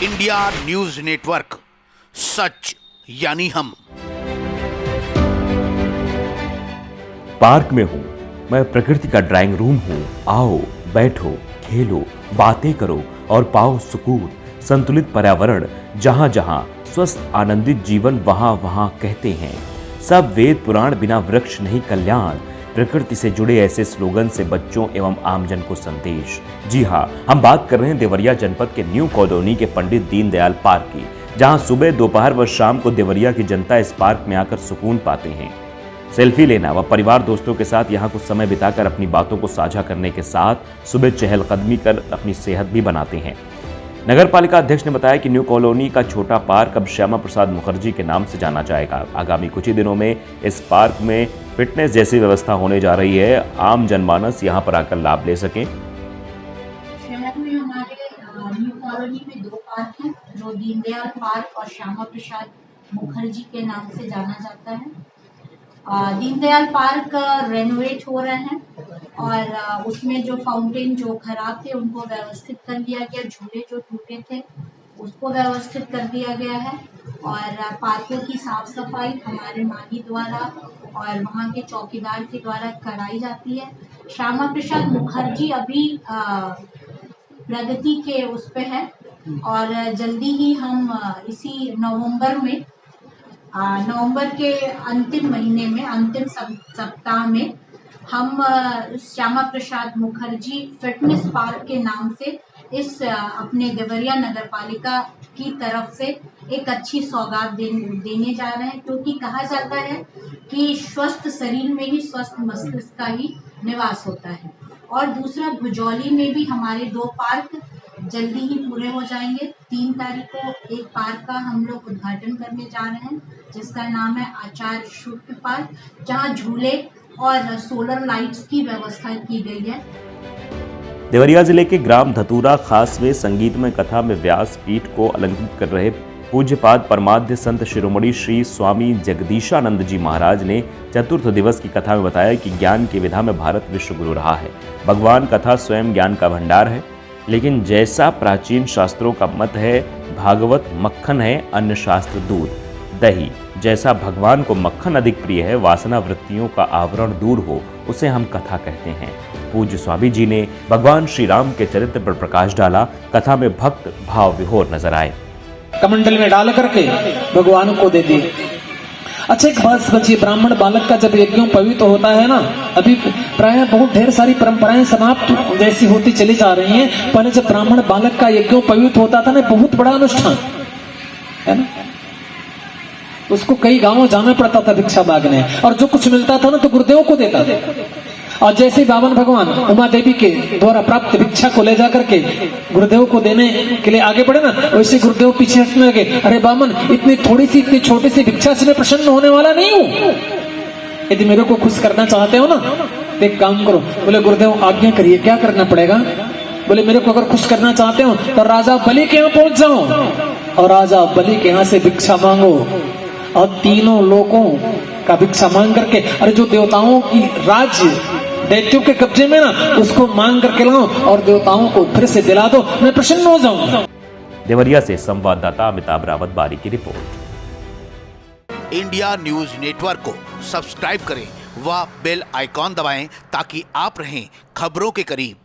India news network, सच यानी हम। Park में हूँ मैं, प्रकृति का ड्राइंग रूम हूँ। आओ बैठो, खेलो, बातें करो और पाओ सुकून। संतुलित पर्यावरण, जहाँ जहाँ स्वस्थ आनंदित जीवन, वहाँ वहाँ कहते हैं सब वेद पुराण। बिना वृक्ष नहीं कल्याण। प्रकृति से जुड़े ऐसे स्लोगन से बच्चों एवं आमजन को संदेश। जी हाँ, हम बात कर रहे हैं देवरिया जनपद के न्यू कॉलोनी के पंडित दीनदयाल पार्क की, जहां सुबह, दोपहर व शाम को देवरिया की जनता इस पार्क में आकर सुकून पाते हैं। सेल्फी लेना व परिवार दोस्तों के साथ यहां कुछ समय बिताकर अपनी बातों को साझा करने के साथ सुबह चहलकदमी कर अपनी सेहत भी बनाते हैं। नगर पालिका अध्यक्ष ने बताया कि न्यू कॉलोनी का छोटा पार्क अब श्यामा प्रसाद मुखर्जी के नाम से जाना जाएगा। आगामी कुछ ही दिनों में इस पार्क में फिटनेस जैसी व्यवस्था होने जा रही है। आम जनमानस यहां पर आकर लाभ ले सकें। शहर में हमारे न्यू कॉलोनी में दो पार्क हैं, जो दीनदयाल पार्क और श्यामा प्रसाद मुखर्जी के नाम से जाना जाता है। दीनदयाल पार्क रेनोवेट हो रहे हैं और उसमें जो फाउंटेन जो खराब थे उनको व्यवस्थित कर दिया गया, झूले जो टूटे थे उसको व्यवस्थित कर दिया गया है और पार्कों की साफ सफाई हमारे माली द्वारा और वहाँ के चौकीदार के द्वारा कराई जाती है। श्यामा प्रसाद मुखर्जी अभी प्रगति के उस पे है और जल्दी ही हम इसी नवंबर के अंतिम महीने में, अंतिम सप्ताह में हम श्यामा प्रसाद मुखर्जी फिटनेस पार्क के नाम से इस अपने देवरिया नगर पालिका की तरफ से एक अच्छी सौगात देने जा रहे हैं, क्योंकि कहा जाता है कि स्वस्थ शरीर में ही स्वस्थ मस्तिष्क का ही निवास होता है। और दूसरा, भुजौली में भी हमारे दो पार्क जल्दी ही पूरे हो जाएंगे। 3 तारीख को एक पार्क का हम लोग उद्घाटन करने जा रहे हैं, जिसका नाम है आचार्य शुक्ल पार्क, जहाँ झूले और सोलर लाइट्स की व्यवस्था की गई है। देवरिया जिले के ग्राम धतूरा खास में संगीतमय कथा में व्यास पीठ को अलंकृत कर रहे पूज्यपाद परमाध्य संत शिरोमणि श्री स्वामी जगदीशानंद जी महाराज ने चतुर्थ दिवस की कथा में बताया कि ज्ञान की विधा में भारत विश्व गुरु रहा है। भगवान कथा स्वयं ज्ञान का भंडार है, लेकिन जैसा प्राचीन शास्त्रों का मत है भागवत मक्खन है, अन्य शास्त्र दूध दही। जैसा भगवान को मक्खन अधिक प्रिय है, वासना वृत्तियों का आवरण दूर हो, उसे हम कथा कहते हैं। पूज्य स्वामी जी ने भगवान श्री राम के चरित्र पर प्रकाश डाला। कथा में भक्त भाव विभोर नजर आए। कमंडल में डाल करके भगवान को दे दिए। अच्छा, एक बात समझिए, ब्राह्मण बालक का जब यज्ञ पवित्र होता है ना, अभी प्राय बहुत ढेर सारी परंपराएं समाप्त जैसी होती चली जा रही हैं। पहले जब ब्राह्मण बालक का यज्ञ पवित्र होता था ना, बहुत बड़ा अनुष्ठान है ना, उसको कई गांवों जाना पड़ता था भिक्षा मांगने, और जो कुछ मिलता था ना तो गुरुदेव को देता था। और जैसे बावन भगवान उमा देवी के द्वारा प्राप्त भिक्षा को ले जाकर के गुरुदेव को देने के लिए आगे बढ़े ना, वैसे गुरुदेव पीछे हटने लगे। अरे बामन, इतनी थोड़ी सी, इतनी छोटी सी भिक्षा से मैं प्रसन्न होने वाला नहीं हूँ। यदि मेरे को खुश करना चाहते हो ना तो एक काम करो। बोले गुरुदेव आज्ञा करिए, क्या करना पड़ेगा? बोले मेरे को अगर खुश करना चाहते हो तो राजा बलि के यहाँ पहुंच जाओ और राजा बलि के यहाँ से भिक्षा मांगो और तीनों लोगों का भिक्षा मांग करके, अरे जो देवताओं की राज्य दैत्यों के कब्जे में ना, उसको मांग करके लाओ और देवताओं को फिर से दिला दो, मैं प्रसन्न हो जाऊंगा। देवरिया से संवाददाता अमिताभ रावत बारी की रिपोर्ट। इंडिया न्यूज नेटवर्क को सब्सक्राइब करें व बेल आइकॉन दबाएं ताकि आप रहें खबरों के करीब।